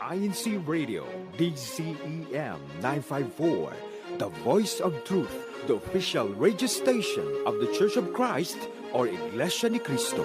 INCRadio, DCEM 954, the voice of truth, the official radio station of the Church of Christ or Iglesia ni Cristo.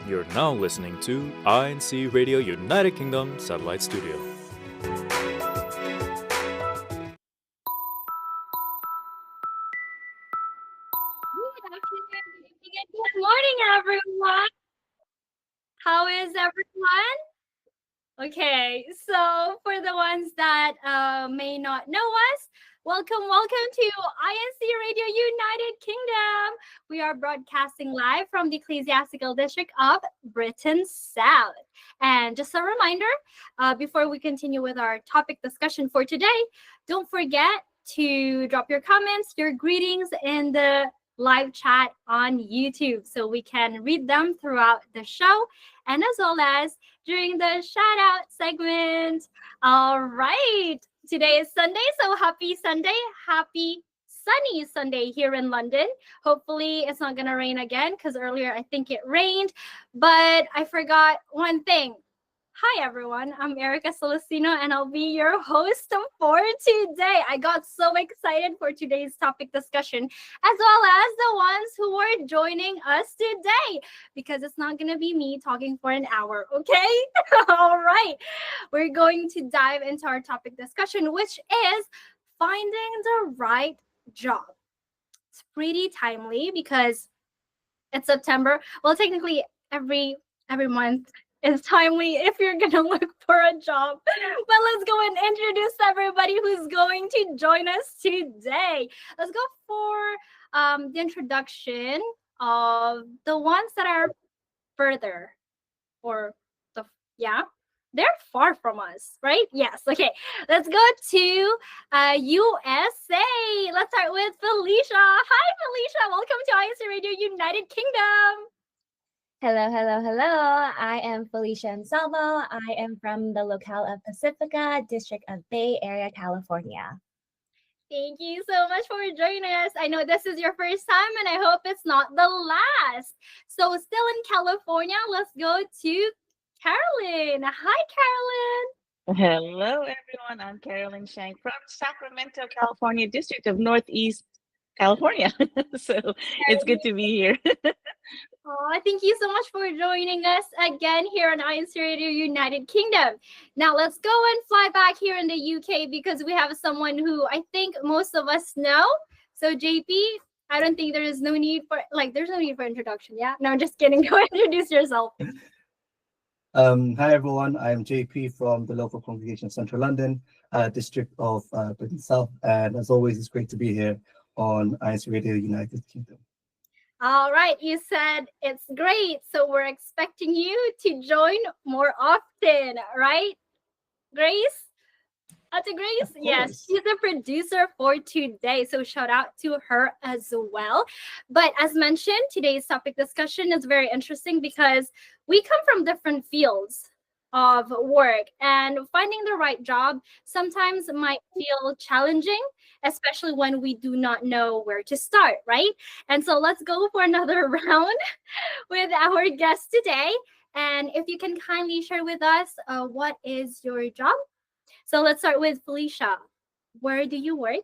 You're now listening to INCRadio United Kingdom Satellite Studio. Good afternoon, good evening, and good morning, everyone. How is everyone? Okay, so for the ones that may not know us, welcome to INC Radio United Kingdom. We are broadcasting live from the Ecclesiastical District of Britain South. And just a reminder, before we continue with our topic discussion for today, don't forget to drop your comments, your greetings in the live chat on YouTube so we can read them throughout the show and as well as during the shout out segment. All right, today is Sunday, so happy Sunday, happy sunny Sunday here in London. Hopefully it's not gonna rain again because earlier I think it rained, but I forgot one thing. Hi everyone, I'm Erica Celestino and I'll be your host for today. I got so excited for today's topic discussion as well as the ones who are joining us today because it's not going to be me talking for an hour, okay? All right, we're going to dive into our topic discussion, which is finding the right job. It's pretty timely because it's September. Well, technically every month is timely if you're gonna look for a job. But let's go and introduce everybody who's going to join us today. Let's go for the introduction of the ones that are further or they're far from us, right? Yes. Okay. Let's go to USA. Let's start with Felicia. Hi, Felicia. Welcome to INC Radio United Kingdom. Hello. I am Felicia Anselmo. I am from the locale of Pacifica, District of Bay Area, California. Thank you so much for joining us. I know this is your first time and I hope it's not the last. So still in California, let's go to Carolyn. Hi, Carolyn. Hello, everyone. I'm Carolyn Shank from Sacramento, California, District of Northeast California. So it's good to be here. Oh, thank you so much for joining us again here on INC Radio United Kingdom. Now let's go and fly back here in the UK because we have someone who I think most of us know. So JP, I don't think there's no need for introduction. Yeah, no, just kidding. Go introduce yourself. Hi everyone, I'm JP from the local congregation Central London, District of Britain South, and as always, it's great to be here on INC Radio United Kingdom. All right, you said it's great, so we're expecting you to join more often, right, Grace? To Grace? Yes, she's the producer for today, so shout out to her as well. But as mentioned, today's topic discussion is very interesting because we come from different fields of work and finding the right job sometimes might feel challenging, especially when we do not know where to start, right? And so let's go for another round with our guest today. And if you can kindly share with us what is your job? So let's start with Felicia. Where do you work?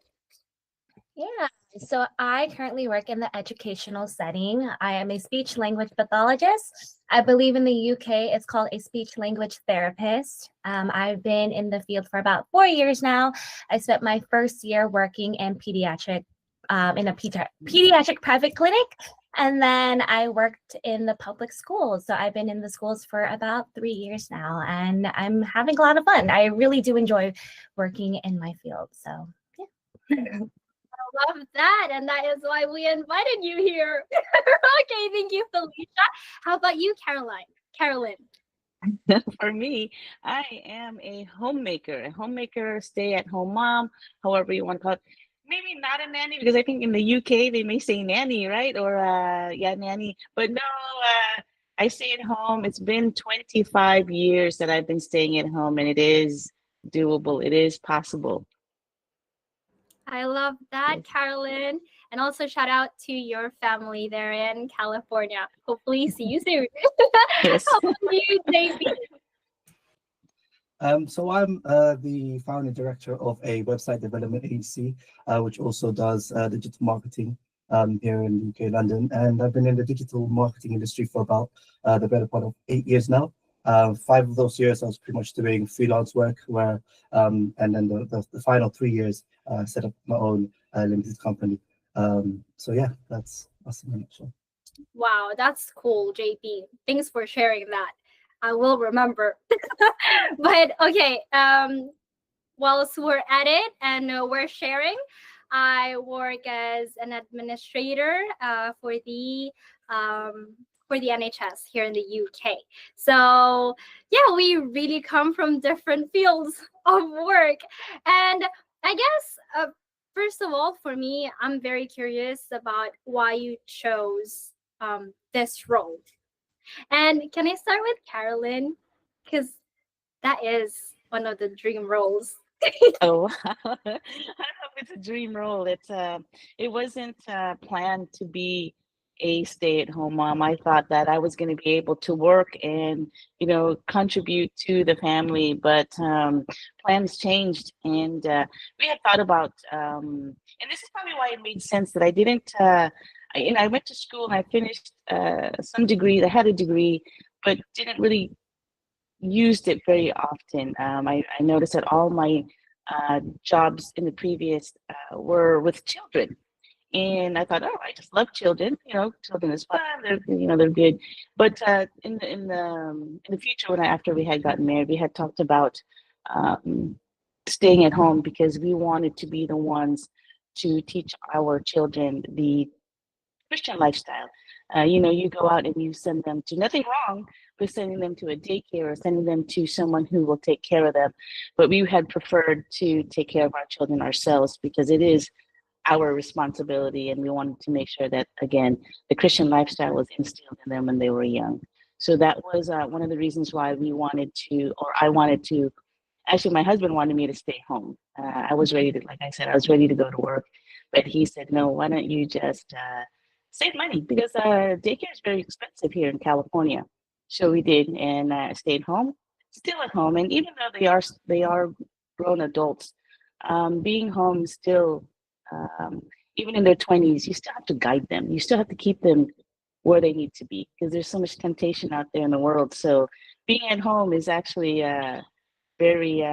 Yeah, so I currently work in the educational setting. I am a speech language pathologist. I believe in the UK it's called a speech language therapist. I've been in the field for about 4 years now. I spent my first year working in pediatric private clinic. And then I worked in the public schools. So I've been in the schools for about 3 years now, and I'm having a lot of fun. I really do enjoy working in my field. So, yeah. I love that. And that is why we invited you here. Okay, thank you, Felicia. How about you, Carolyn? For me, I am a homemaker, stay-at-home mom, however you want to call it. Maybe not a nanny because I think in the UK they may say nanny, right? Or yeah, nanny. But no, I stay at home. It's been 25 years that I've been staying at home, and it is doable. It is possible. I love that, Carolyn. And also shout out to your family there in California. Hopefully see you soon. Yes. How about you, JP? So I'm the founder and director of a website development agency, which also does digital marketing here in UK, London. And I've been in the digital marketing industry for about the better part of 8 years now. 5 of those years I was pretty much doing freelance work, where and then the final 3 years set up my own limited company. So yeah, that's in a nutshell. Wow, that's cool, JP. Thanks for sharing that. I will remember. But okay, whilst we're at it and we're sharing, I work as an administrator for the NHS here in the UK. So yeah, we really come from different fields of work. And I guess first of all, for me, I'm very curious about why you chose this role. And can I start with Carolyn? Because that is one of the dream roles. Oh, I don't know if it's a dream role. It wasn't planned to be a stay-at-home mom. I thought that I was going to be able to work and, contribute to the family, but plans changed, and we had thought about, and this is probably why it made sense that I didn't. I went to school and I finished some degrees. I had a degree, but didn't really used it very often. I noticed that all my jobs in the previous were with children, and I thought, oh, I just love children. Children is fun. They're good. But in the future, after we had gotten married, we had talked about staying at home because we wanted to be the ones to teach our children the Christian lifestyle. You go out and you send them to nothing wrong with sending them to a daycare or sending them to someone who will take care of them. But we had preferred to take care of our children ourselves because it is our responsibility, and we wanted to make sure that, again, the Christian lifestyle was instilled in them when they were young. So that was one of the reasons why I wanted to. Actually, my husband wanted me to stay home. I was ready to, like I said, I was ready to go to work, but he said, no, why don't you just save money, because daycare is very expensive here in California. So we did, and stayed home, still at home, and even though they are grown adults, being home still, even in their 20s, you still have to guide them. You still have to keep them where they need to be because there's so much temptation out there in the world. So being at home is actually very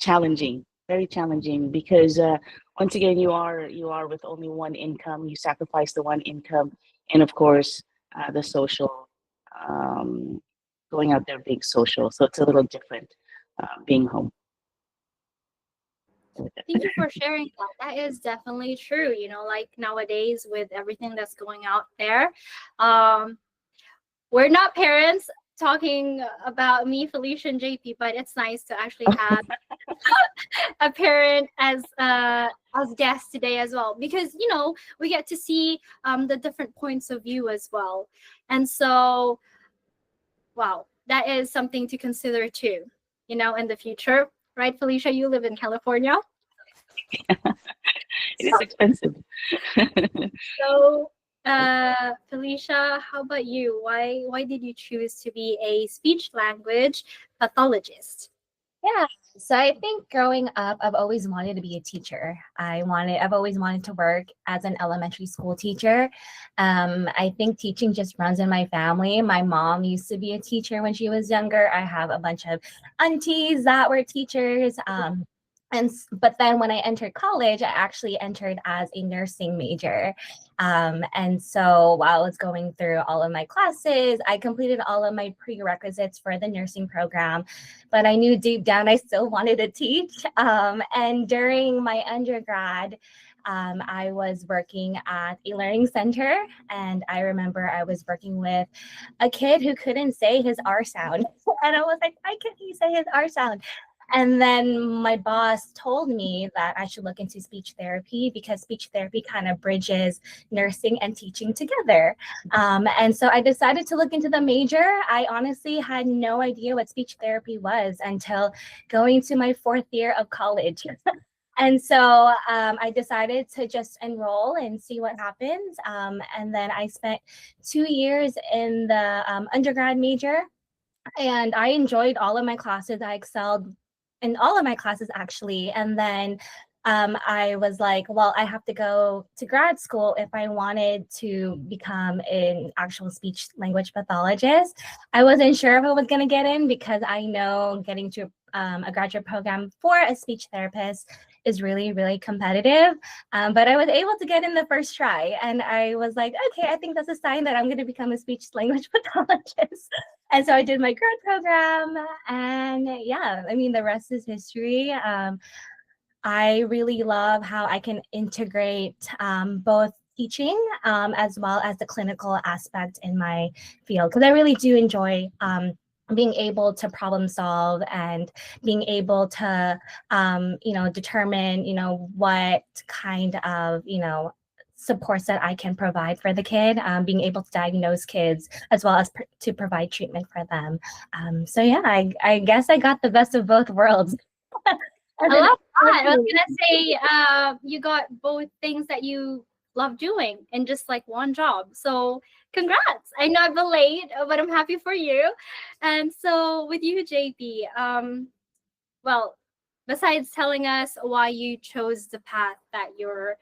challenging, very challenging, because once again, you are with only one income. You sacrifice the one income, and of course, the social, going out there being social. So it's a little different being home. Thank you for sharing that. That is definitely true. Like nowadays with everything that's going out there, we're not parents talking about me, Felicia, and JP, but it's nice to actually have a parent as guest today as well, because we get to see the different points of view as well. And so, wow, that is something to consider too, in the future, right, Felicia? You live in California. It is expensive. So, Felicia, how about you? Why did you choose to be a speech language pathologist? Yeah. So I think growing up, I've always wanted to be a teacher. I've always wanted to work as an elementary school teacher. I think teaching just runs in my family. My mom used to be a teacher when she was younger. I have a bunch of aunties that were teachers. But then when I entered college, I actually entered as a nursing major. And so while I was going through all of my classes, I completed all of my prerequisites for the nursing program, but I knew deep down I still wanted to teach. And during my undergrad, I was working at a learning center, and I remember I was working with a kid who couldn't say his R sound. And I was like, why can't he say his R sound? And then my boss told me that I should look into speech therapy because speech therapy kind of bridges nursing and teaching together. And so I decided to look into the major. I honestly had no idea what speech therapy was until going to my 4th year of college. And so I decided to just enroll and see what happens. And then I spent 2 years in the undergrad major, and I enjoyed all of my classes. I excelled in all of my classes, actually. And then I was like, well, I have to go to grad school if I wanted to become an actual speech language pathologist. I wasn't sure if I was going to get in because I know getting to a graduate program for a speech therapist is really, really competitive. But I was able to get in the first try. And I was like, okay, I think that's a sign that I'm going to become a speech language pathologist. And so I did my grad program, and yeah, I mean, the rest is history. I really love how I can integrate both teaching as well as the clinical aspect in my field, because I really do enjoy being able to problem solve and being able to, determine, what kind of, supports that I can provide for the kid, being able to diagnose kids as well as to provide treatment for them. So yeah, I guess I got the best of both worlds. I love that. I was gonna say, you got both things that you love doing in just like one job. So congrats. I know I'm late, but I'm happy for you. And so with you, JP, well, besides telling us why you chose the path that you're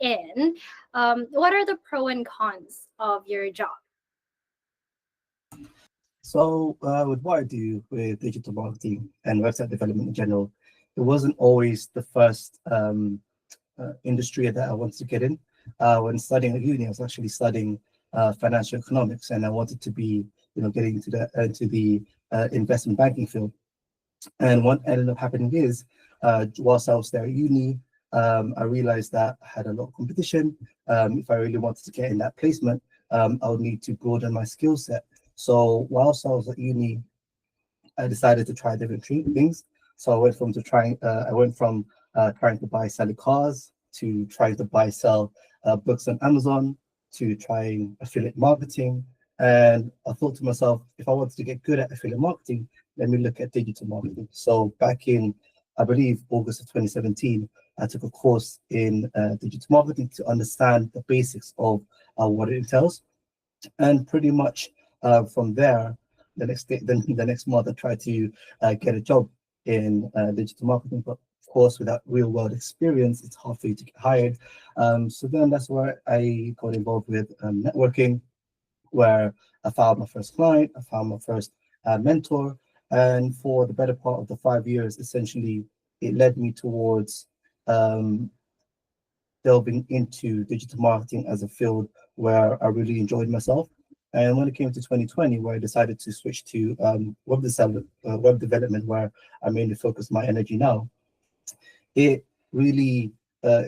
in, what are the pros and cons of your job? So with what I do with digital marketing and website development in general, it wasn't always the first industry that I wanted to get in. When studying at uni, I was actually studying financial economics, and I wanted to be, getting into the investment banking field. And what ended up happening is, whilst I was there at uni, I realized that I had a lot of competition. If I really wanted to get in that placement, I would need to broaden my skill set. So whilst I was at uni, I decided to try different things. So I went from trying to buy, sell cars, to trying to buy, sell books on Amazon, to trying affiliate marketing. And I thought to myself, if I wanted to get good at affiliate marketing, let me look at digital marketing. So back in, I believe, August of 2017, I took a course in digital marketing to understand the basics of what it entails. And pretty much from there, the next month, I tried to get a job in digital marketing, but of course, without real world experience, it's hard for you to get hired. So then that's where I got involved with networking, where I found my first client, I found my first mentor, and for the better part of the 5 years, essentially, it led me towards delving into digital marketing as a field where I really enjoyed myself. And when it came to 2020, where I decided to switch to web development, where I mainly focus my energy now, it really uh,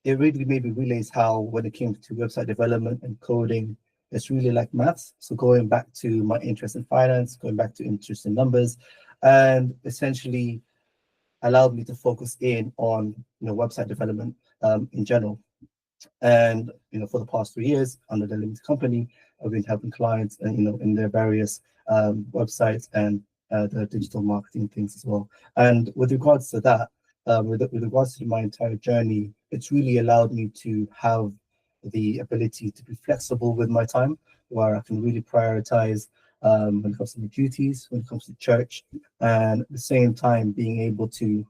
it really made me realize how, when it came to website development and coding, it's really like maths. So going back to my interest in finance, going back to interest in numbers, and essentially allowed me to focus in on website development in general. And for the past 3 years, under the limited company, I've been helping clients, in their various websites and the digital marketing things as well. And with regards to that, with regards to my entire journey, it's really allowed me to have the ability to be flexible with my time, where I can really prioritize when it comes to my duties, when it comes to church, and at the same time being able to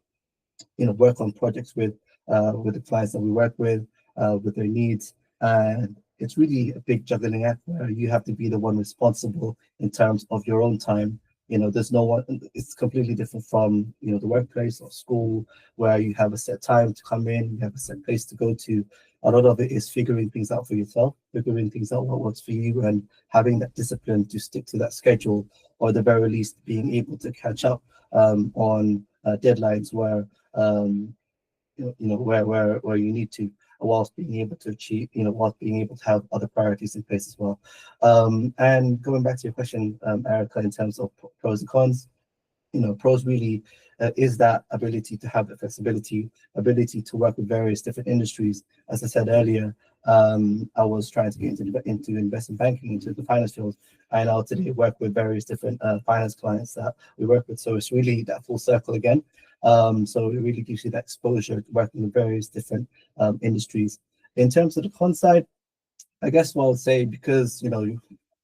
work on projects with the clients that we work with their needs. And it's really a big juggling act where you have to be the one responsible in terms of your own time. There's no one, it's completely different from, the workplace or school, where you have a set time to come in, you have a set place to go to. A lot of it is figuring things out for yourself, figuring things out what works for you, and having that discipline to stick to that schedule, or at the very least being able to catch up on deadlines where where you need to, whilst being able to achieve, whilst being able to have other priorities in place as well. And going back to your question, Erica, in terms of pros and cons, pros really is that ability to have the flexibility, ability to work with various different industries. As I said earlier, I was trying to get into investment banking, into the finance field. I now today work with various different finance clients that we work with. So it's really that full circle again. So it really gives you that exposure to working with various different industries. In terms of the con side, I guess what I would say, because in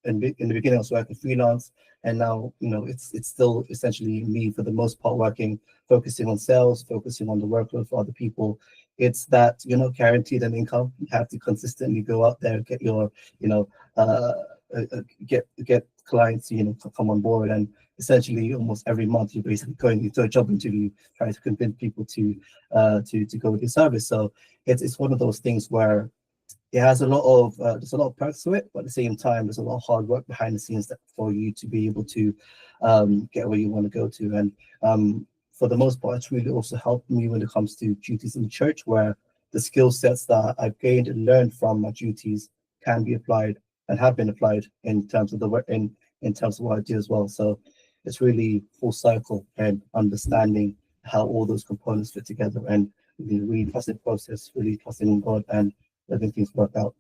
the beginning I was working freelance, and now it's still essentially me for the most part, working, focusing on sales, focusing on the workload for other people. It's that you're not guaranteed an income. You have to consistently go out there, get your get clients to come on board, and essentially almost every month you're basically going into a job interview trying to convince people to go with your service. So it's one of those things where it has a lot of there's a lot of perks to it, but at the same time there's a lot of hard work behind the scenes that for you to be able to get where you want to go to. And for the most part, it's really also helped me when it comes to duties in the church, where the skill sets that I've gained and learned from my duties can be applied and have been applied in terms of the work in terms of what I do as well. So it's really full cycle and understanding how all those components fit together, and really trusting the process, really trusting in God, and letting things work out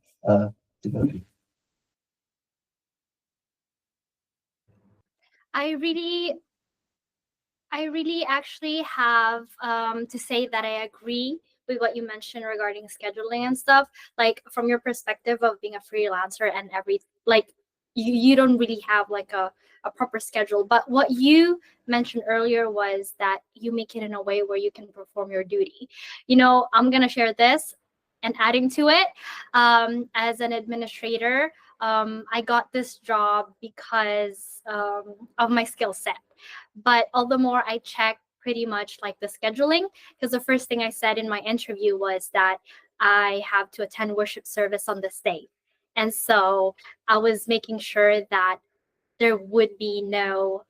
together. I really actually have to say that I agree with what you mentioned regarding scheduling and stuff. Like from your perspective of being a freelancer and you don't really have like a proper schedule. But what you mentioned earlier was that you make it in a way where you can perform your duty. I'm gonna share this and adding to it. As an administrator, I got this job because of my skill set. But all the more I check pretty much like the scheduling, because the first thing I said in my interview was that I have to attend worship service on this day. And so I was making sure that there would be no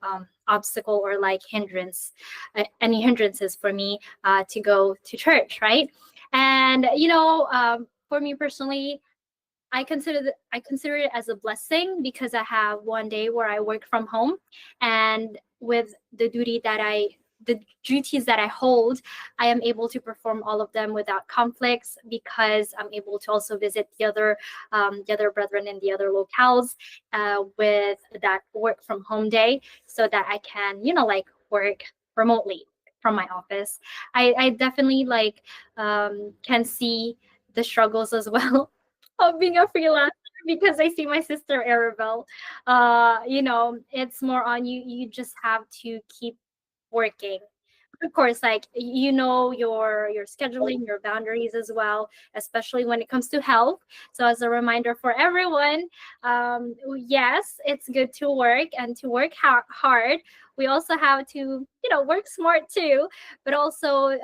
obstacle or like any hindrances for me to go to church, right? And for me personally, I consider it as a blessing because I have one day where I work from home, and with the duties that I hold, I am able to perform all of them without conflicts, because I'm able to also visit the other brethren in the other locales with that work from home day, so that I can work remotely from my office. I definitely can see the struggles as well of being a freelancer, because I see my sister Arabelle. It's more on you. You just have to keep working. Of course, your scheduling, your boundaries as well, especially when it comes to health. So as a reminder for everyone, yes, it's good to work and to work hard. We also have to, work smart too, but also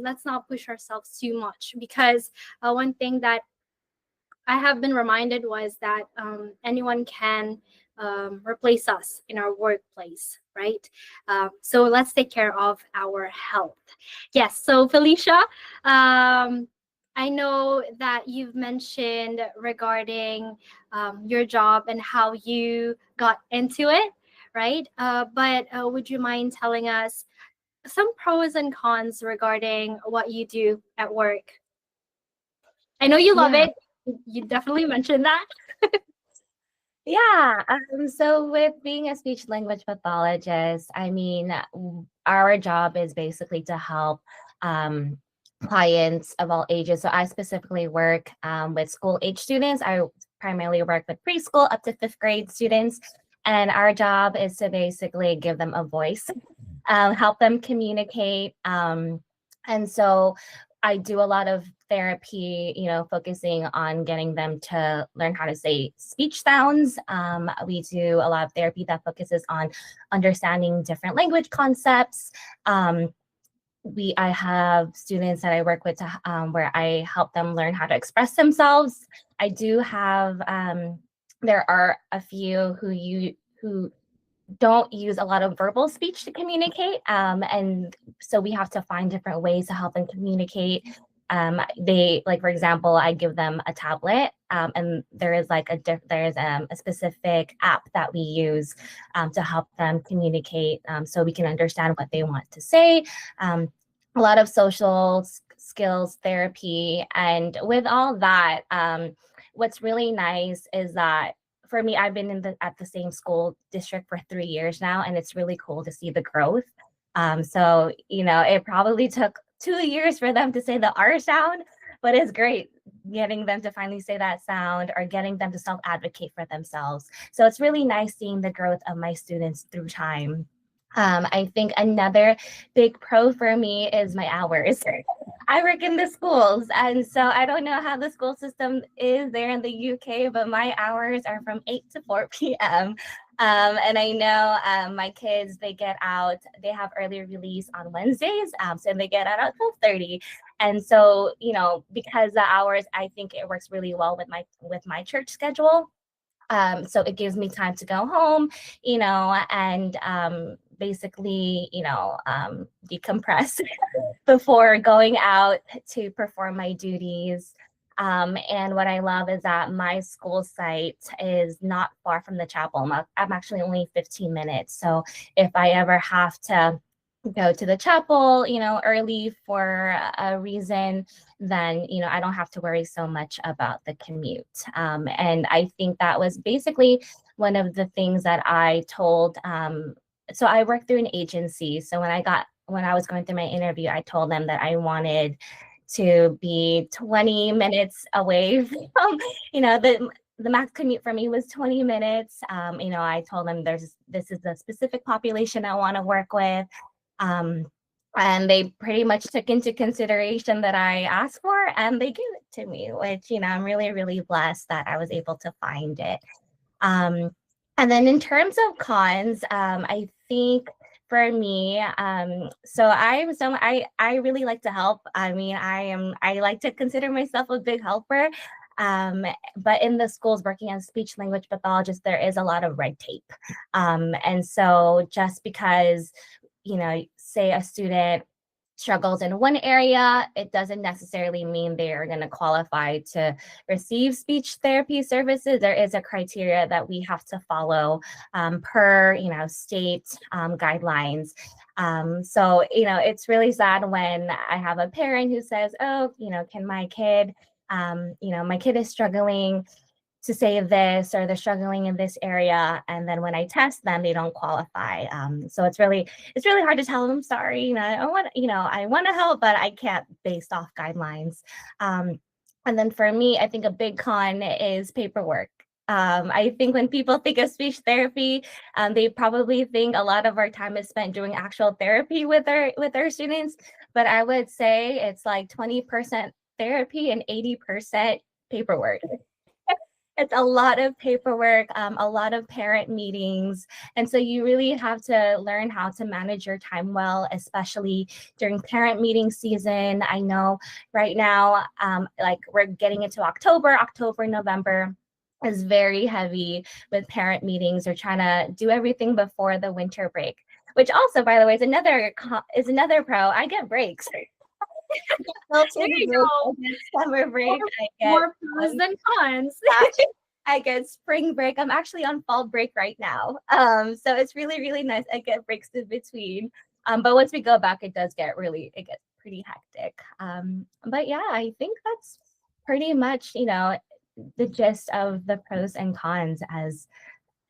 let's not push ourselves too much, because one thing that I have been reminded was that anyone can replace us in our workplace, right? So let's take care of our health. Yes. So Felicia, I know that you've mentioned regarding your job and how you got into it, right? But would you mind telling us some pros and cons regarding what you do at work? I know you love Yeah. it. You definitely mentioned that. Yeah. So with being a speech language pathologist, our job is basically to help clients of all ages. So I specifically work with school age students. I primarily work with preschool up to 5th grade students. And our job is to basically give them a voice, help them communicate. And so I do a lot of therapy, focusing on getting them to learn how to say speech sounds. We do a lot of therapy that focuses on understanding different language concepts. I have students that I work with where I help them learn how to express themselves. I do have there are a few who don't use a lot of verbal speech to communicate. And so we have to find different ways to help them communicate. They, like, for example, I give them a tablet, and there is like a specific app that we use to help them communicate, so we can understand what they want to say. A lot of social skills therapy, and with all that, what's really nice is that for me, I've been at the same school district for 3 years now, and it's really cool to see the growth. So it probably took 2 years for them to say the R sound, but it's great getting them to finally say that sound or getting them to self-advocate for themselves. So it's really nice seeing the growth of my students through time. I think another big pro for me is my hours. I work in the schools, and so I don't know how the school system is there in the UK, but my hours are from 8 to 4 p.m. And I know my kids, they have early release on Wednesdays, so they get out at 12:30. And so, because the hours, I think it works really well with my church schedule. So it gives me time to go home, and basically, decompress before going out to perform my duties. And what I love is that my school site is not far from the chapel. I'm actually only 15 minutes. So if I ever have to go to the chapel, early for a reason, then, I don't have to worry so much about the commute. And I think that was basically one of the things that I told. So I work through an agency. So when I was going through my interview, I told them that I wanted to be 20 minutes away from, the max commute for me was 20 minutes. I told them this is a specific population I want to work with. And they pretty much took into consideration that I asked for, and they gave it to me, which, I'm really, really blessed that I was able to find it. And then in terms of cons, I think for me, so I really like to help. I mean, I like to consider myself a big helper. But in the schools working as speech language pathologist, there is a lot of red tape. And so just because, say a student struggles in one area, it doesn't necessarily mean they are going to qualify to receive speech therapy services. There is a criteria that we have to follow per, state guidelines. So, it's really sad when I have a parent who says, oh, can my kid, my kid is struggling to say this, or they're struggling in this area, and then when I test them, they don't qualify. So it's really hard to tell them, sorry, I want to help, but I can't based off guidelines. And then for me, I think a big con is paperwork. I think when people think of speech therapy, they probably think a lot of our time is spent doing actual therapy with our students. But I would say it's like 20% therapy and 80% paperwork. It's a lot of paperwork, a lot of parent meetings. And so you really have to learn how to manage your time well, especially during parent meeting season. I know right now, like we're getting into October, November is very heavy with parent meetings. They're trying to do everything before the winter break, which also, by the way, is another pro. I get breaks. There you go. Summer break. More pros than cons. I get spring break. I'm actually on fall break right now. So it's really, really nice. I get breaks in between. But once we go back, it gets pretty hectic. But yeah, I think that's pretty much, the gist of the pros and cons as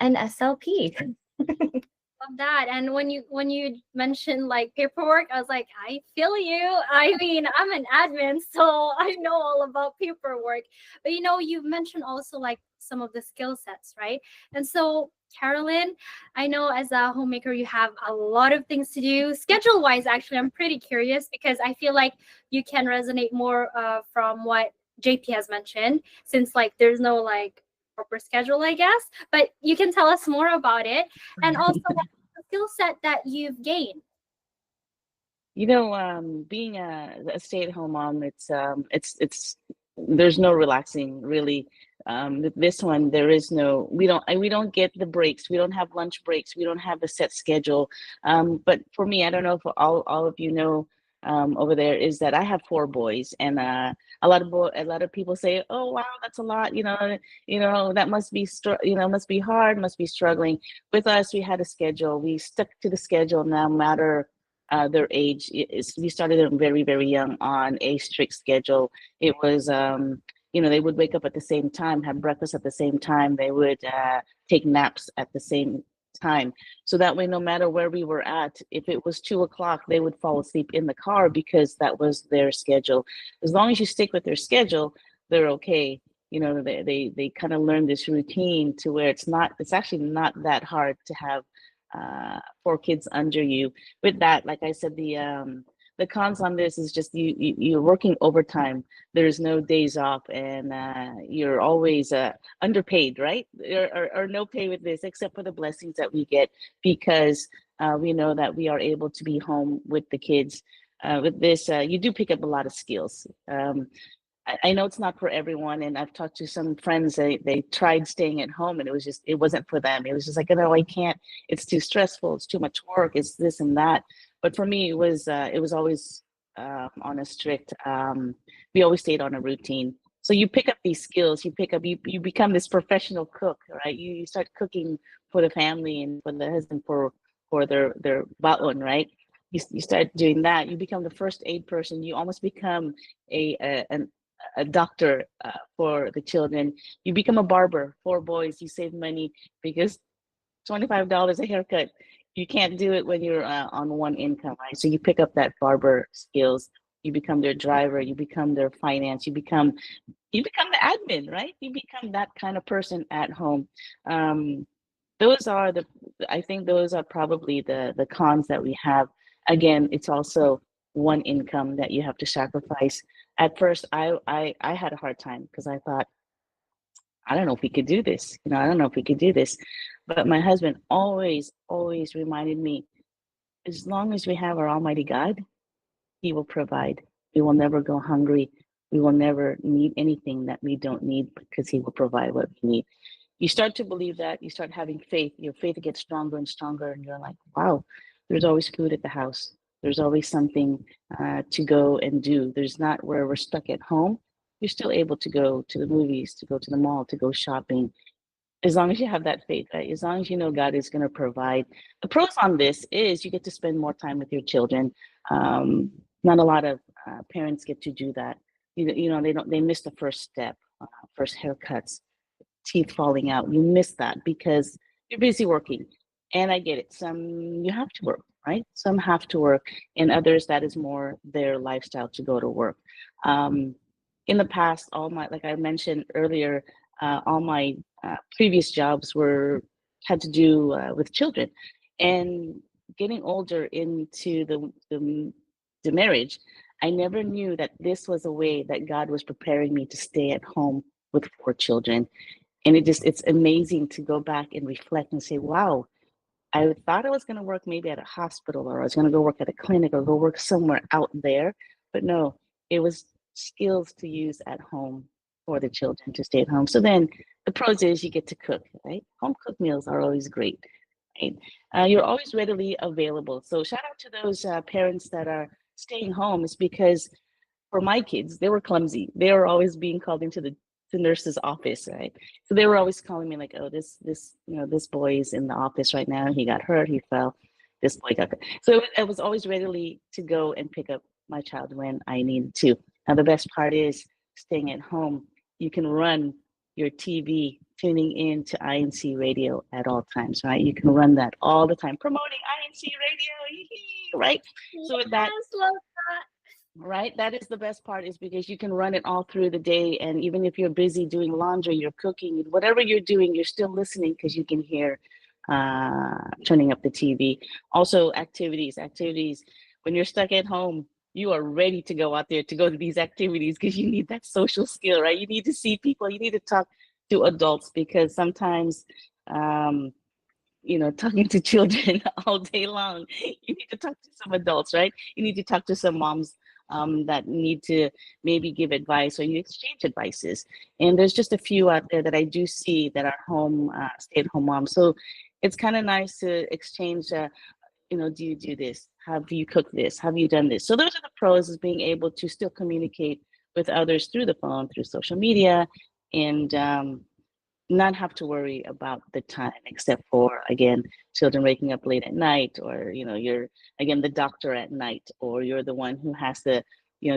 an SLP. Love that. And when you mentioned like paperwork, I was like, I feel you. I mean, I'm an admin, so I know all about paperwork. But you mentioned also like some of the skill sets, right? And so, Carolyn, I know as a homemaker, you have a lot of things to do. Schedule wise, actually, I'm pretty curious because I feel like you can resonate more from what JP has mentioned, since like there's no like proper schedule, I guess. But you can tell us more about it, and also what skill set that you've gained. Being a stay-at-home mom, it's there's no relaxing really With this one, there is no, we don't get the breaks. We don't have lunch breaks. We don't have a set schedule. But for me, I don't know if all of you know, over there, is that I have 4 boys, and a lot of people say, "Oh wow, that's a lot." That must be must be hard, must be struggling. With us, we had a schedule. We stuck to the schedule, no matter their age. We started them very, very young on a strict schedule. It was, they would wake up at the same time, have breakfast at the same time. They would take naps at the same time. So that way, no matter where we were at, if it was 2 o'clock, they would fall asleep in the car because that was their schedule. As long as you stick with their schedule, they're okay. They kind of learn this routine to where it's actually not that hard to have 4 kids under you. With that, like I said, the cons on this is just you're working overtime. There's no days off, and you're always underpaid, right? Or no pay with this, except for the blessings that we get because we know that we are able to be home with the kids. With this, you do pick up a lot of skills. I know it's not for everyone, and I've talked to some friends. They tried staying at home, and it wasn't for them. It was just like, no, I can't. It's too stressful. It's too much work. It's this and that. But for me, it was always on a strict. We always stayed on a routine. So you pick up these skills. You become this professional cook, right? You start cooking for the family and for the husband for their baon, right? You start doing that. You become the first aid person. You almost become a doctor for the children. You become a barber. 4 boys. You save money because $25 a haircut. You can't do it when you're on one income, right? So you pick up that barber skills. You become their driver. You become their finance. You become the admin, right? You become that kind of person at home. I think those are probably the cons that we have. Again, it's also one income that you have to sacrifice. At first, I had a hard time because I thought, I don't know if we could do this. I don't know if we could do this. But my husband always, always reminded me, as long as we have our Almighty God, He will provide. We will never go hungry. We will never need anything that we don't need because He will provide what we need. You start to believe that, you start having faith, your faith gets stronger and stronger, and you're like, wow, there's always food at the house. There's always something to go and do. There's not where we're stuck at home. You're still able to go to the movies, to go to the mall, to go shopping, as long as you have that faith, right? As long as you know God is going to provide. The pros on this is you get to spend more time with your children. Not a lot of parents get to do that. They miss the first step, first haircuts, teeth falling out. You miss that because you're busy working. And I get it. Some you have to work, right? Some have to work, and others that is more their lifestyle to go to work. In the past, like I mentioned earlier, all my previous jobs had to do with children, and getting older into the marriage, I never knew that this was a way that God was preparing me to stay at home with 4 children. And it's amazing to go back and reflect and say, wow, I thought I was going to work maybe at a hospital, or I was going to go work at a clinic, or go work somewhere out there. But no, it was skills to use at home for the children to stay at home. So then the pros is you get to cook, right? Home cooked meals are always great, right? You're always readily available. So shout out to those parents that are staying home. Is because for my kids, they were clumsy. They were always being called into the nurse's office, right? So they were always calling me like, oh, this boy is in the office right now. He got hurt. He fell. This boy got hurt. So it was always readily to go and pick up my child when I needed to. Now, the best part is staying at home. You can run your TV tuning in to INCRadio at all times, right? You can run that all the time, promoting INCRadio, right? So with that, love that. right, that is the best part, is because you can run it all through the day, and even if you're busy doing laundry, you're cooking, whatever you're doing, you're still listening because you can hear turning up the TV. Also, activities. When you're stuck at home, you are ready to go out there to go to these activities because you need that social skill, right? You need to see people. You need to talk to adults, because sometimes talking to children all day long, you need to talk to some adults, right? You need to talk to some moms that need to maybe give advice, or you exchange advices. And there's just a few out there that I do see that are home stay-at-home moms. So it's kind of nice to exchange. Do you do this? Have you cooked this? Have you done this? So those are the pros, is being able to still communicate with others through the phone, through social media, and not have to worry about the time, except for, again, children waking up late at night, or you're again the doctor at night, or you're the one who has to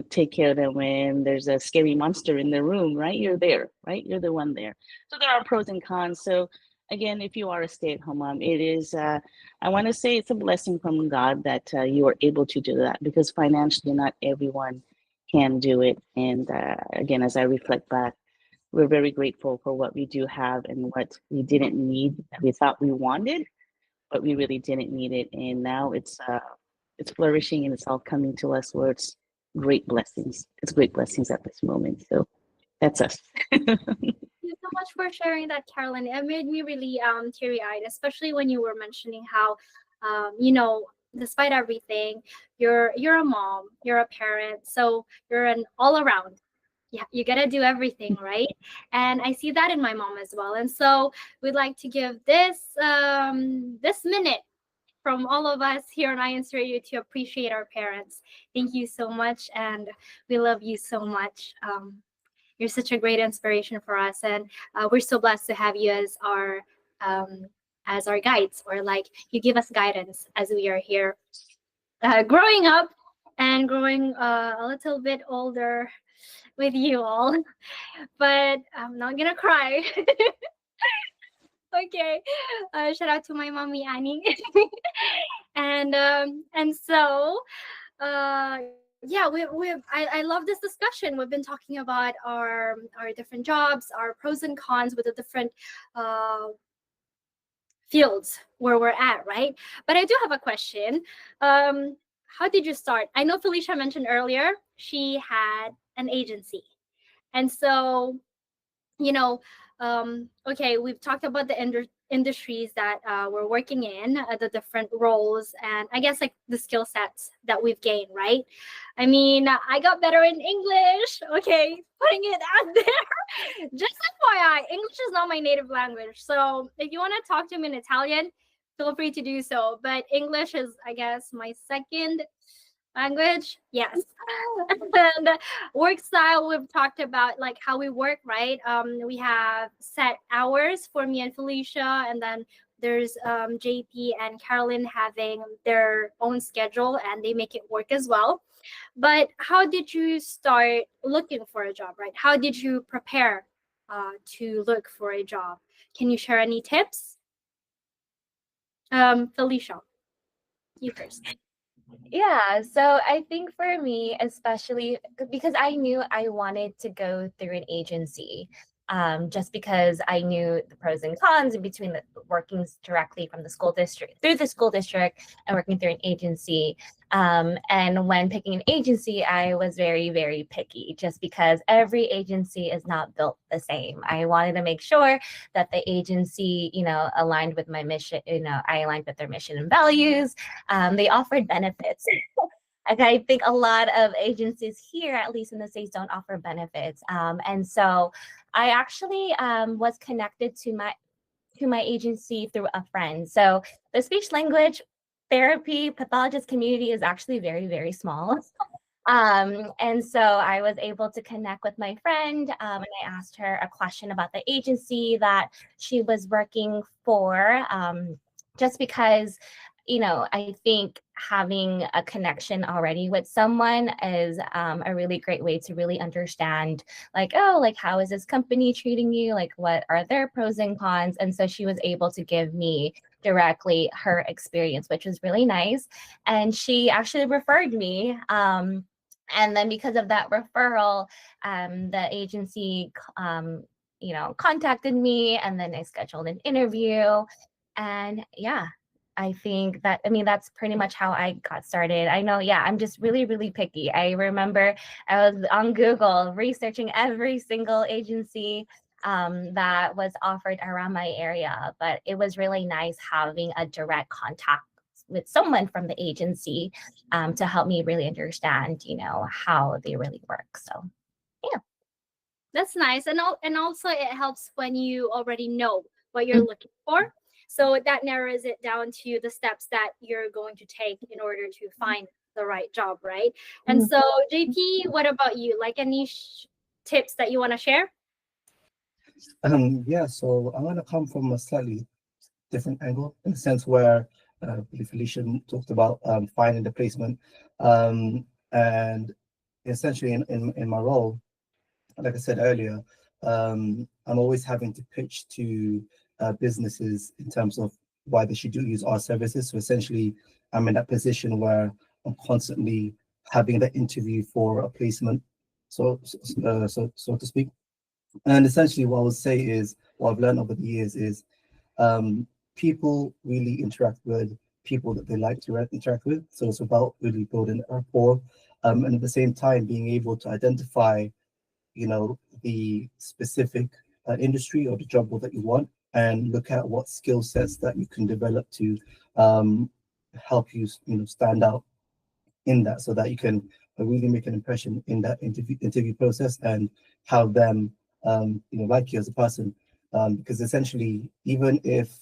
take care of them when there's a scary monster in their room, right? You're there, right? You're the one there. So there are pros and cons. So again, if you are a stay-at-home mom, it is I want to say it's a blessing from God that you are able to do that, because financially not everyone can do it. And again, as I reflect back, we're very grateful for what we do have and what we didn't need, that we thought we wanted, but we really didn't need it. And now it's flourishing, and it's all coming to us where it's great blessings. It's great blessings at this moment. So that's us. Thank you so much for sharing that, Carolyn. It made me really teary-eyed, especially when you were mentioning how, despite everything, you're a mom, you're a parent, so you're an all-around. Yeah, you gotta do everything, right? And I see that in my mom as well. And so we'd like to give this minute from all of us here on INCRadio to appreciate our parents. Thank you so much, and we love you so much. You're such a great inspiration for us, and we're so blessed to have you as our guides, or like you give us guidance as we are here growing up and growing a little bit older with you all. But I'm not gonna cry. Okay. Shout out to my mommy Annie. And so yeah, I love this discussion. We've been talking about our different jobs, our pros and cons with the different fields where we're at, right? But I do have a question. How did you start? I know Felicia mentioned earlier she had an agency. And so, okay, we've talked about the industries that we're working in, the different roles, and I guess like the skill sets that we've gained, right? I mean, I got better in English. Okay, putting it out there. Just FYI, English is not my native language. So if you want to talk to me in Italian, feel free to do so. But English is, I guess, my second language. Yes. And work style, we've talked about like how we work, right? We have set hours for me and Felicia, and then there's JP and Carolyn having their own schedule, and they make it work as well. But how did you start looking for a job, right? How did you prepare to look for a job? Can you share any tips? Felicia, you first. Yeah, so I think for me, especially because I knew I wanted to go through an agency, just because I knew the pros and cons in between the working directly from the school district through the school district and working through an agency. And when picking an agency, I was very, very picky, just because every agency is not built the same. I wanted to make sure that the agency, aligned with my mission, I aligned with their mission and values. They offered benefits. Like, I think a lot of agencies here, at least in the States, don't offer benefits. And so I actually was connected to my agency through a friend. So the speech language therapy pathologist community is actually very, very small. And so I was able to connect with my friend, and I asked her a question about the agency that she was working for, just because, I think having a connection already with someone is a really great way to really understand, like, oh, like, how is this company treating you? Like, what are their pros and cons? And so she was able to give me directly her experience, which was really nice. And she actually referred me. And then because of that referral, the agency, contacted me, and then I scheduled an interview. And yeah, I think that's pretty much how I got started. I know, yeah, I'm just really, really picky. I remember I was on Google researching every single agency that was offered around my area, but it was really nice having a direct contact with someone from the agency to help me really understand, how they really work. So yeah. That's nice. And also it helps when you already know what you're looking for. So that narrows it down to the steps that you're going to take in order to find the right job, right? And so JP, what about you? Like any tips that you want to share? Yeah, so I'm gonna come from a slightly different angle in the sense where I believe Felicia talked about finding the placement. And essentially in my role, like I said earlier, I'm always having to pitch to businesses in terms of why they should use our services. So essentially, I'm in that position where I'm constantly having that interview for a placement, so to speak. And essentially, what I would say is, what I've learned over the years is, people really interact with people that they like to interact with. So it's about really building a rapport, and at the same time being able to identify the specific industry or the job role that you want, and look at what skill sets that you can develop to help you stand out in that, so that you can really make an impression in that interview process and have them like you as a person, because essentially, even if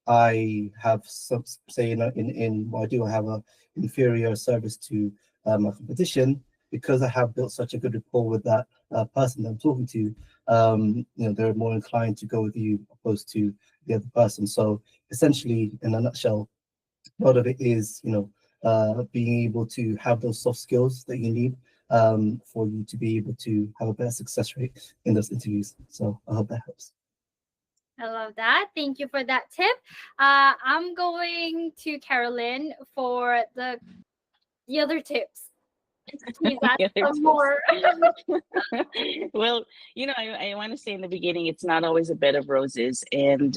I have some say in what I do, I have a inferior service to my competition, because I have built such a good rapport with that person that I'm talking to. They're more inclined to go with you opposed to the other person. So essentially, in a nutshell, a lot of it is being able to have those soft skills that you need for you to be able to have a better success rate in those interviews. So I hope that helps. I love that. Thank you for that tip. I'm going to Carolyn for the other tips. Please add some more. Well, I want to say in the beginning, it's not always a bed of roses, and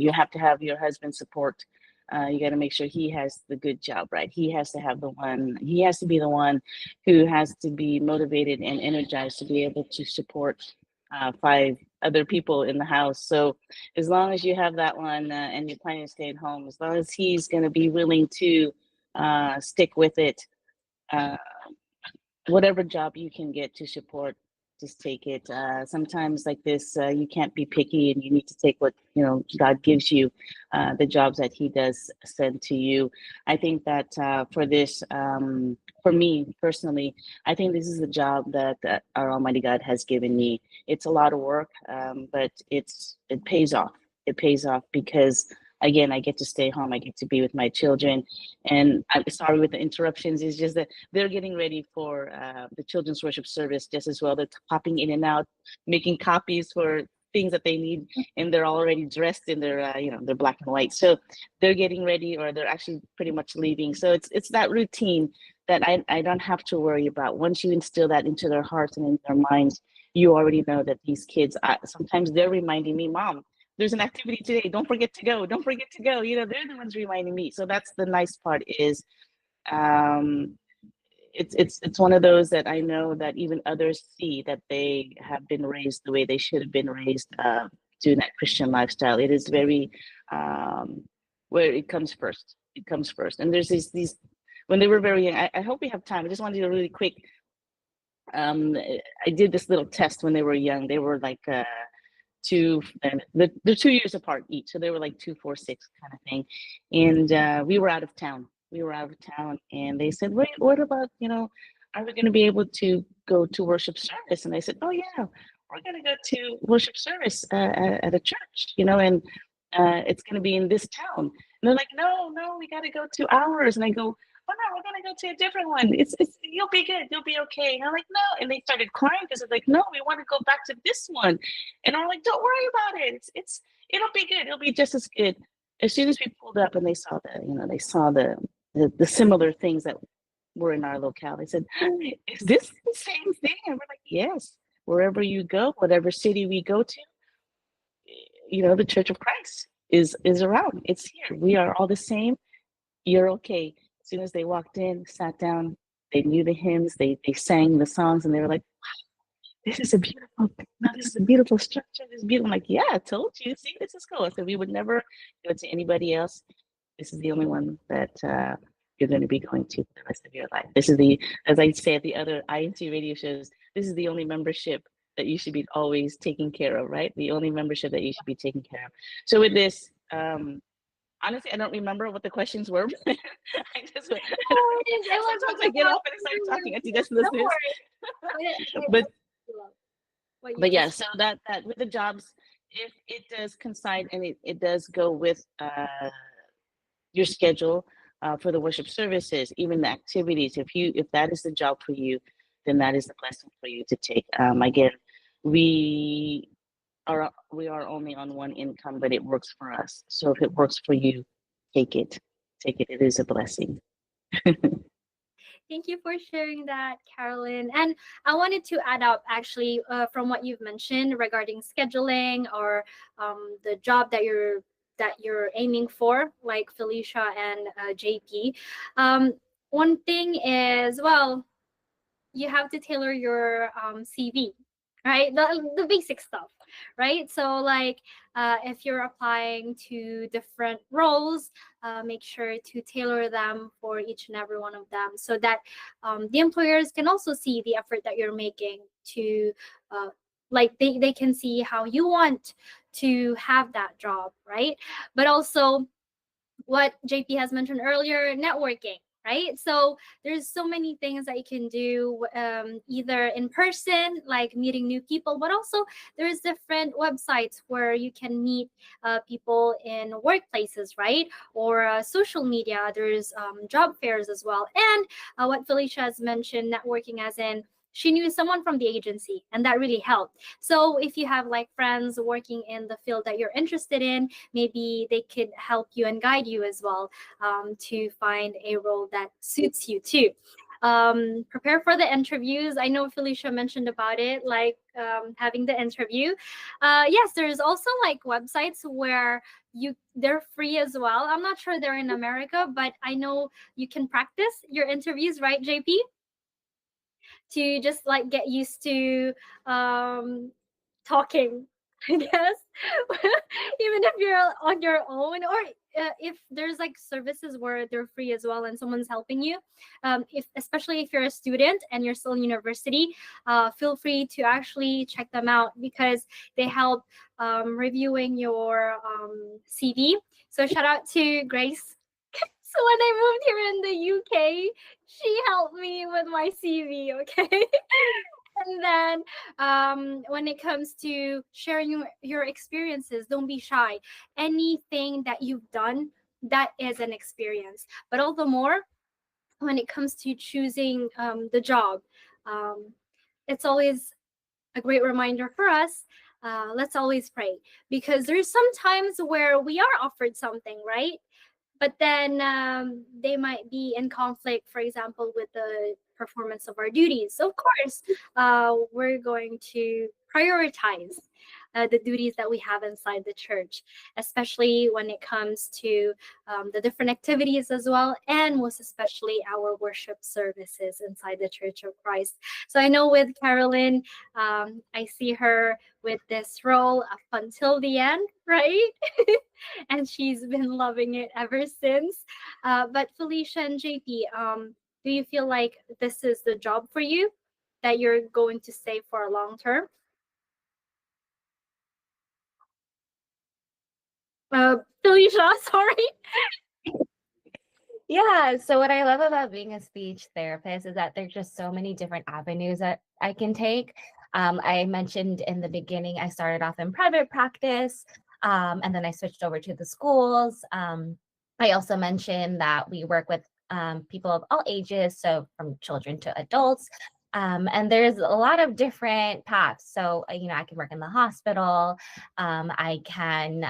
you have to have your husband's support. You got to make sure he has the good job, right? He has to be the one who has to be motivated and energized to be able to support 5 other people in the house. So as long as you have that one and you're planning to stay at home, as long as he's going to be willing to stick with it, whatever job you can get to support, just take it. Sometimes like this, you can't be picky, and you need to take what God gives you, the jobs that He does send to you. I think that for this, for me personally, I think this is the job that our Almighty God has given me. It's a lot of work, but it pays off. It pays off because, again, I get to stay home. I get to be with my children. And I'm sorry with the interruptions. It's just that they're getting ready for the children's worship service just as well. They're popping in and out, making copies for things that they need, and they're already dressed in their, their black and white. So they're getting ready, or they're actually pretty much leaving. So it's that routine that I don't have to worry about. Once you instill that into their hearts and in their minds, you already know that these kids, sometimes they're reminding me, Mom, there's an activity today. Don't forget to go. Don't forget to go. They're the ones reminding me. So that's the nice part is, it's one of those that I know that even others see that they have been raised the way they should have been raised, to that Christian lifestyle. It is very, where it comes first. It comes first. And there's these when they were very young. I hope we have time. I just wanted to do a really quick. I did this little test when they were young. They were like. They're 2 years apart each, so they were like 2, 4, 6 kind of thing. And we were out of town. And they said, "Wait, what about are we going to be able to go to worship service?" And I said, "Oh yeah, we're going to go to worship service at a church, and it's going to be in this town." And they're like, "No, we got to go to ours." And I go, "Oh no, we're gonna go to a different one. It's you'll be good, you'll be okay." And I'm like, "No," and they started crying because they're like, "No, we want to go back to this one." And I'm like, "Don't worry about it. It'll be good. It'll be just as good." As soon as we pulled up and they saw the similar things that were in our locale, they said, "Is this the same thing?" And we're like, "Yes. Wherever you go, whatever city we go to, the Church of Christ is around. It's here. We are all the same. You're okay." As soon as they walked in, sat down, they knew the hymns, they sang the songs, and they were like, "Wow, this is a beautiful structure. This is beautiful." I'm like, "Yeah, I told you. See, this is cool." I said we would never go to anybody else. This is the only one that you're going to be going to for the rest of your life. This is the, as I say at the other INC radio shows, this is the only membership that you should be always taking care of, right? The only membership that you should be taking care of. So with this, honestly, I don't remember what the questions were. I just went, sometimes I get off and I start talking at you guys listeners. but yeah, so that with the jobs, if it does coincide and it does go with your schedule for the worship services, even the activities, if that is the job for you, then that is the blessing for you to take. Again, we are only on one income, but it works for us. So if it works for you, take it. Take it. It is a blessing. Thank you for sharing that, Carolyn. And I wanted to add up actually from what you've mentioned regarding scheduling or the job that you're aiming for, like Felicia and JP. One thing is, well, you have to tailor your CV, right? The basic stuff, right? So like if you're applying to different roles, make sure to tailor them for each and every one of them so that the employers can also see the effort that you're making to like they can see how you want to have that job, right? But also what JP has mentioned earlier, networking, right? So there's so many things that you can do either in person, like meeting new people, but also there's different websites where you can meet people in workplaces, right? Or social media, there's job fairs as well. And what Felicia has mentioned, networking as in she knew someone from the agency and that really helped. So if you have like friends working in the field that you're interested in, maybe they could help you and guide you as well to find a role that suits you too. Prepare for the interviews. I know Felicia mentioned about it, like having the interview. Yes, there's also like websites where they're free as well. I'm not sure they're in America, but I know you can practice your interviews, right, JP? To just like get used to talking, I guess. Even if you're on your own, or if there's like services where they're free as well and someone's helping you, if especially if you're a student and you're still in university, feel free to actually check them out because they help reviewing your CV. So shout out to Grace. So when I moved here in the UK, she helped me with my CV, okay? And then when it comes to sharing your experiences, don't be shy. Anything that you've done, that is an experience. But all the more when it comes to choosing the job, it's always a great reminder for us. Let's always pray because there's some times where we are offered something, right? But then they might be in conflict, for example, with the performance of our duties. So of course, we're going to prioritize the duties that we have inside the church, especially when it comes to the different activities as well, and most especially our worship services inside the Church of Christ. So I know with Carolyn, I see her with this role up until the end, right? And she's been loving it ever since. But Felicia and JP, do you feel like this is the job for you that you're going to stay for a long term? Felicia, sorry. Yeah, so what I love about being a speech therapist is that there's just so many different avenues that I can take. I mentioned in the beginning, I started off in private practice, and then I switched over to the schools. I also mentioned that we work with people of all ages, so from children to adults. And there's a lot of different paths. So, I can work in the hospital. I can,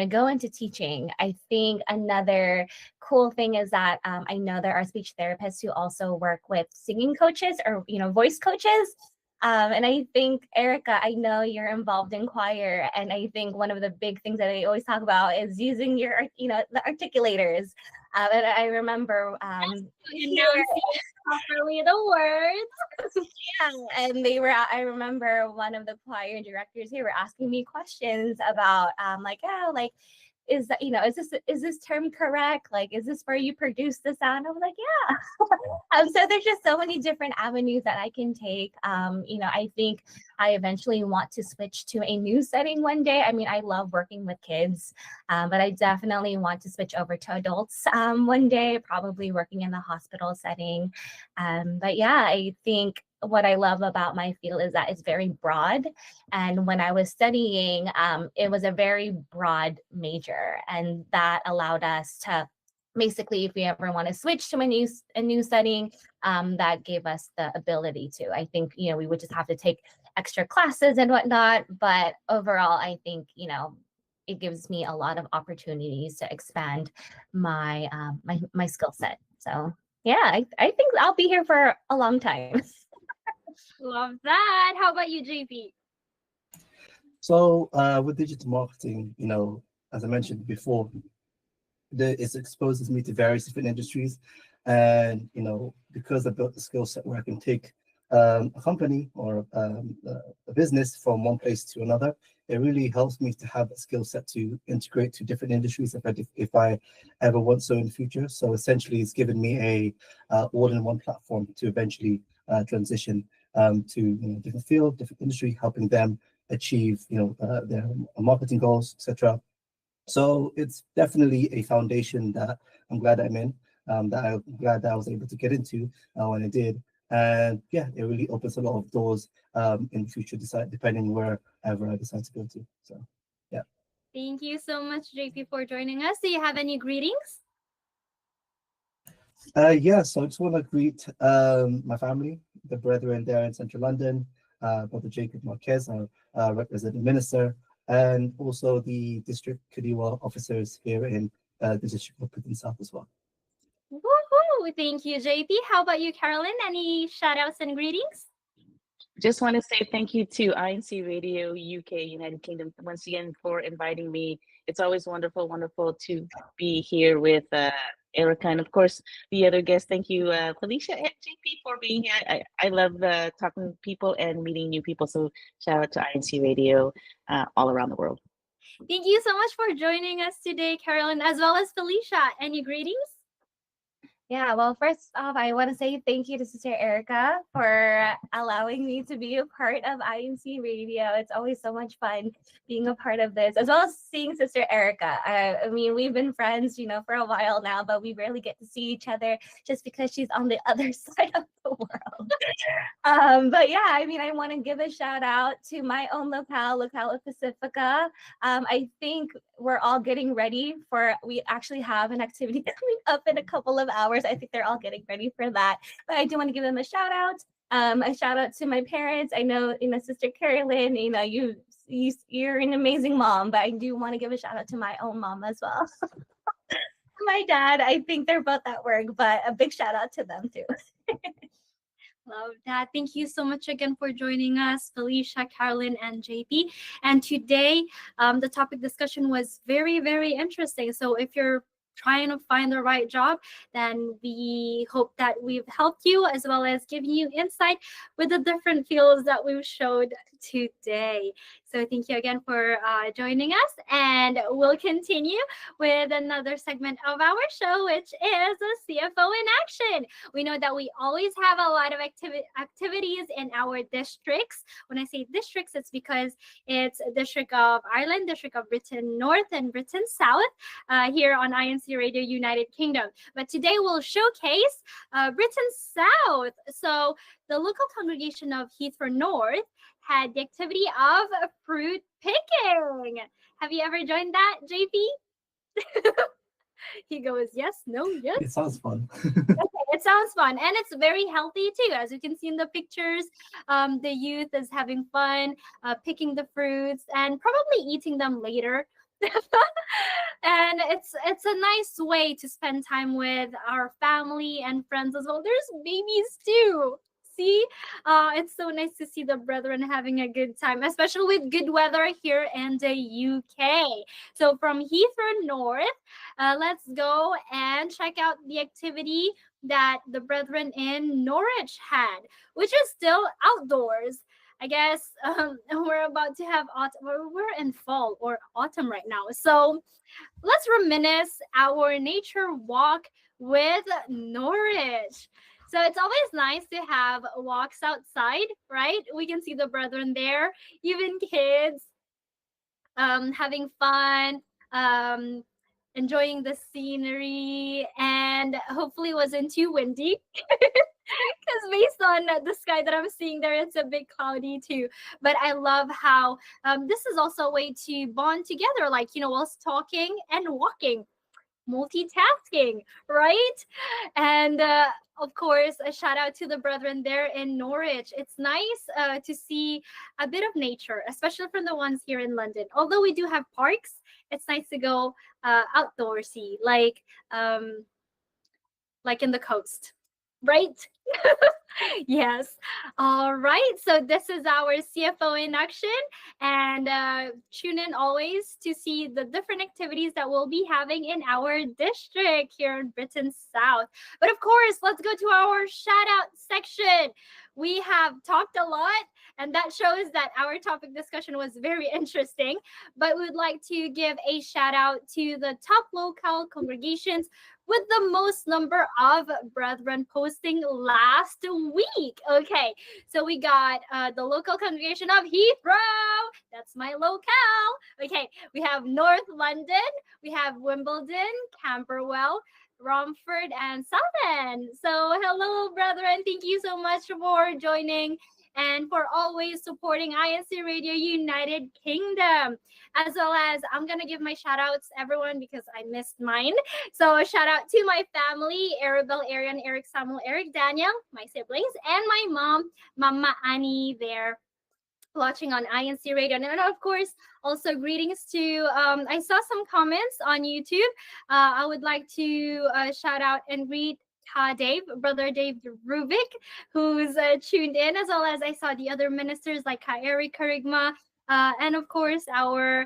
go into teaching. I think another cool thing is that I know there are speech therapists who also work with singing coaches or, voice coaches. And I think, Erica, I know you're involved in choir. And I think one of the big things that I always talk about is using your, the articulators. And I remember properly the words. yeah, and I remember one of the choir directors here were asking me questions about is that, is this term correct? Like, is this where you produce the sound? I was like, yeah. So there's just so many different avenues that I can take. I think I eventually want to switch to a new setting one day. I mean, I love working with kids, but I definitely want to switch over to adults one day, probably working in the hospital setting. But yeah, I think what I love about my field is that it's very broad. And when I was studying, it was a very broad major, and that allowed us to basically, if we ever want to switch to a new setting, that gave us the ability to. I think, we would just have to take extra classes and whatnot, but overall, I think, it gives me a lot of opportunities to expand my my skill set. So yeah, I think I'll be here for a long time. Love that. How about you, JP? So with digital marketing, as I mentioned before, it exposes me to various different industries, and because I built the skill set where I can take a company or a business from one place to another, it really helps me to have a skill set to integrate to different industries if I ever want so in the future. So essentially, it's given me a all-in-one platform to eventually transition to different field, different industry, helping them achieve their marketing goals, etc. So it's definitely a foundation that I'm glad I'm in, that I'm glad that I was able to get into when I did. And yeah, it really opens a lot of doors in the future, depending wherever I decide to go to. So yeah. Thank you so much, JP, for joining us. Do you have any greetings? Yeah, so I just want to greet my family, the brethren there in Central London, Brother Jacob Marquez, our representing minister, and also the district Kadiwa officers here in the district of Putin South as well. Woohoo! Thank you, JP. How about you, Carolyn? Any shout outs and greetings? Just want to say thank you to INCRadio UK, United Kingdom, once again for inviting me. It's always wonderful to be here with Erica, and of course the other guests. Thank you, Felicia and JP, for being here. I love talking to people and meeting new people. So shout out to INCRadio all around the world. Thank you so much for joining us today, Carolyn, as well as Felicia. Any greetings? Yeah, well, first off, I want to say thank you to Sister Erica for allowing me to be a part of INCradio. It's always so much fun being a part of this, as well as seeing Sister Erica. I mean, we've been friends, for a while now, but we rarely get to see each other just because she's on the other side of the world. But yeah, I mean, I want to give a shout out to my own locale Pacifica. I think we're all getting ready we actually have an activity coming up in a couple of hours. I think they're all getting ready for that. But I do want to give them a shout out. A shout out to my parents. I know, Sister Carolyn, you're an amazing mom, but I do want to give a shout out to my own mom as well. My dad, I think they're both at work, but a big shout out to them too. Love that. Thank you so much again for joining us, Felicia, Carolyn, and JP. And today, the topic discussion was very, very interesting. So if you're trying to find the right job, then we hope that we've helped you as well as giving you insight with the different fields that we've showed today. So thank you again for joining us, and we'll continue with another segment of our show, which is a CFO in action. We know that we always have a lot of activities in our districts. When I say districts, it's because it's District of Ireland, District of Britain North, and Britain South here on INCradio United Kingdom. But today we'll showcase Britain South. So the local congregation of Heathrow North had the activity of fruit picking. Have you ever joined that, JP? He goes, yes, no, yes. It sounds fun. Okay, it sounds fun, and it's very healthy too. As you can see in the pictures, the youth is having fun picking the fruits and probably eating them later. And it's a nice way to spend time with our family and friends as well. There's babies too. See, it's so nice to see the brethren having a good time, especially with good weather here in the UK. So from Heathrow North, let's go and check out the activity that the brethren in Norwich had, which is still outdoors. I guess we're about to have autumn. We're in fall or autumn right now. So let's reminisce our nature walk with Norwich. So it's always nice to have walks outside, right? We can see the brethren there, even kids having fun, um, enjoying the scenery, and hopefully it wasn't too windy. Because based on the sky that I'm seeing there, it's a bit cloudy too. But I love how this is also a way to bond together, like, whilst talking and walking, multitasking, right? And of course, a shout out to the brethren there in Norwich. It's nice to see a bit of nature, especially from the ones here in London. Although we do have parks, it's nice to go outdoorsy, like in the coast, right? Yes. All right. So this is our CFO in action, and tune in always to see the different activities that we'll be having in our district here in Britain South. But of course, let's go to our shout out section. We have talked a lot, and that shows that our topic discussion was very interesting. But we would like to give a shout out to the top local congregations with the most number of brethren posting last week. Okay, so we got the local congregation of Heathrow. That's my locale. Okay, we have North London, we have Wimbledon, Camberwell, Romford, and Southend. So hello, brethren. Thank you so much for joining and for always supporting INC Radio United Kingdom. As well as, I'm going to give my shout outs, everyone, because I missed mine. So a shout out to my family, Arabelle, Arian, Eric, Samuel, Eric, Daniel, my siblings, and my mom, Mama Annie, there watching on INC Radio. And of course, also greetings to, I saw some comments on YouTube. I would like to shout out and greet Dave, Brother Dave Rubik, who's tuned in, as well as I saw the other ministers like Eric Karigma, and of course our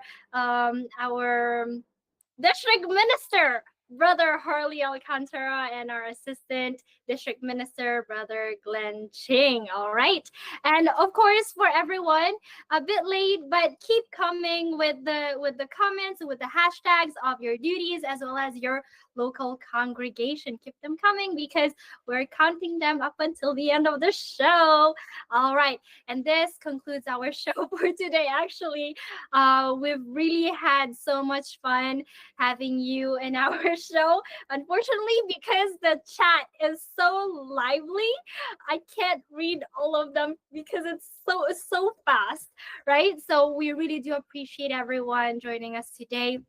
district minister, Brother Harley Alcantara, and our assistant district minister, Brother Glenn Ching. All right. And of course, for everyone, a bit late, but keep coming with the comments, with the hashtags of your duties, as well as your local congregation. Keep them coming because we're counting them up until the end of the show. All right. And this concludes our show for today. Actually, we've really had so much fun having you in our show. Unfortunately, because the chat is so lively, I can't read all of them because it's so fast, right? So we really do appreciate everyone joining us today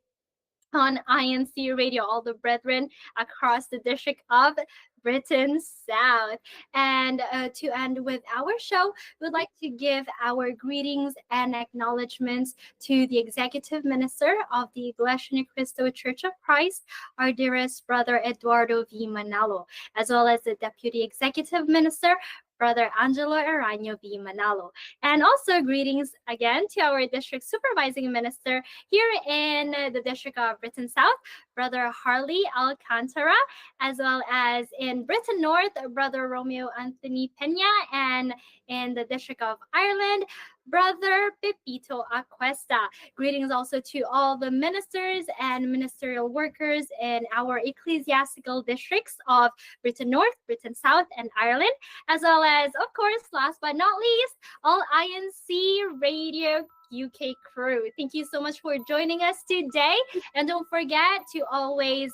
on INC Radio, all the brethren across the District of Britain South. And to end with our show, we'd like to give our greetings and acknowledgements to the Executive Minister of the Iglesia Ni Cristo Church of Christ, our dearest Brother Eduardo V. Manalo, as well as the Deputy Executive Minister, Brother Angelo Araño V. Manalo. And also greetings again to our District Supervising Minister here in the District of Britain South, Brother Harley Alcantara, as well as in Britain North, Brother Romeo Anthony Peña, and in the District of Ireland, Brother Pepito Aquesta. Greetings also to all the ministers and ministerial workers in our ecclesiastical districts of Britain North, Britain South, and Ireland, as well as, of course, last but not least, all INC Radio UK crew. Thank you so much for joining us today. And don't forget to always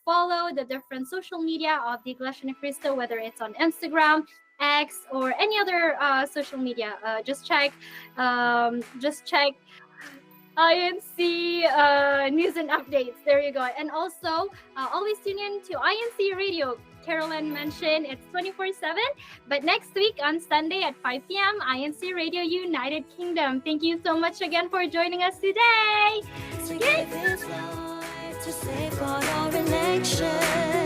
follow the different social media of the Iglesia Ni Cristo, whether it's on Instagram, X, or any other social media. Just check INC news and updates. There you go. And also always tune in to INC Radio. Carolyn mentioned it's 24/7, but next week on Sunday at 5 p.m. INC Radio United Kingdom. Thank you so much again for joining us today. To give his life to safeguard our election.